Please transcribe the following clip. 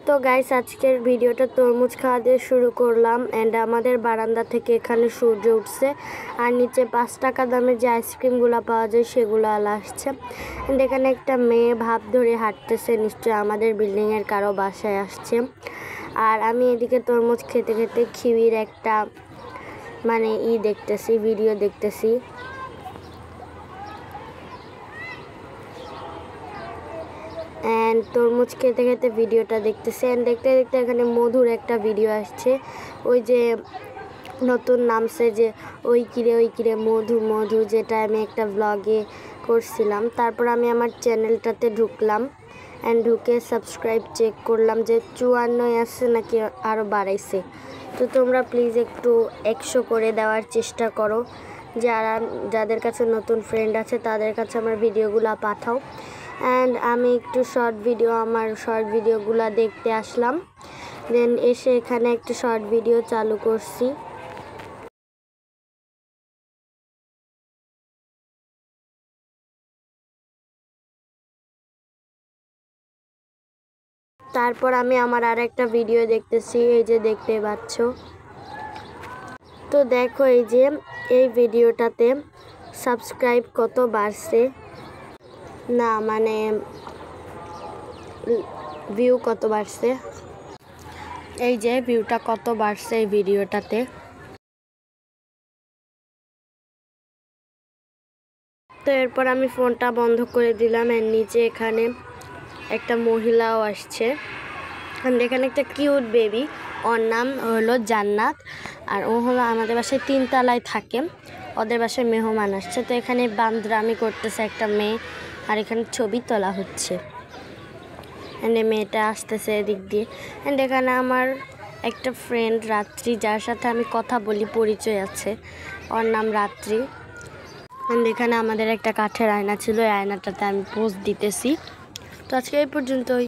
তো গাইস আজকের ভিডিওটা তরমুজ খাওয়া দিয়ে শুরু করলাম। অ্যান্ড আমাদের বারান্দা থেকে এখানে সূর্য উঠছে আর নিচে 5 টাকা দামের যে আইসক্রিমগুলো পাওয়া যায় সেগুলো আসছে। অ্যান্ড এখানে একটা মেয়ে ভাব ধরে হাঁটতেছে, নিশ্চয়ই আমাদের বিল্ডিংয়ের কারো বাসায় আসছে। আর আমি এদিকে তরমুজ খেতে খেতে খিবির একটা দেখতেছি, ভিডিও দেখতেছি। অ্যান্ড তরমুজ খেতে খেতে ভিডিওটা দেখতেছে। অ্যান্ড দেখতে দেখতে এখানে মধুর একটা ভিডিও আসছে, ওই যে নতুন নামছে যে ওই কিরে মধু মধু, যেটা আমি একটা ব্লগে করছিলাম। তারপর আমি আমার চ্যানেলটাতে ঢুকলাম অ্যান্ড ঢুকে সাবস্ক্রাইব চেক করলাম যে 54 আসছে নাকি আরও বাড়াইছে। তো তোমরা প্লিজ একটু 100 করে দেওয়ার চেষ্টা করো। যাদের কাছে নতুন ফ্রেন্ড আছে তাদের কাছে আমার ভিডিওগুলো পাঠাও। অ্যান্ড আমি একটু আমার শর্ট ভিডিওগুলো দেখতে আসলাম। দেন এসে এখানে একটা শর্ট ভিডিও চালু করছি। তারপর আমি আমার আর একটা ভিডিও দেখতেছি, এই যে দেখতে পাচ্ছ। তো দেখো এই ভিডিওটাতে সাবস্ক্রাইব কত বাড়ছে, না ভিউ কত বাড়ছে, এই যে ভিউটা কত বাড়ছে এই ভিডিওটাতে। তো এরপর আমি ফোনটা বন্ধ করে দিলাম। এর নিচে এখানে একটা মহিলাও আসছে। এখানে একটা কিউট বেবি, ওর নাম হলো জান্নাত। আর ও হলো আমাদের বাসায় 3 তলায় থাকে, ওদের বাসায় মেহমান আসছে। তো এখানে বান্দরামি করতেছে একটা মেয়ে, আর এখানে ছবি তোলা হচ্ছে। অ্যান্ড মেয়েটা আসতেছে এদিক দিয়ে। অ্যান্ড এখানে আমার একটা ফ্রেন্ড রাত্রি, যার সাথে আমি কথা বলি, পরিচয় আছে, ওর নাম রাত্রি। অ্যান্ড এখানে আমাদের একটা কাঠের আয়না ছিল, এই আয়নাটাতে আমি পোজ দিতেছি। তো আজকে এই পর্যন্তই।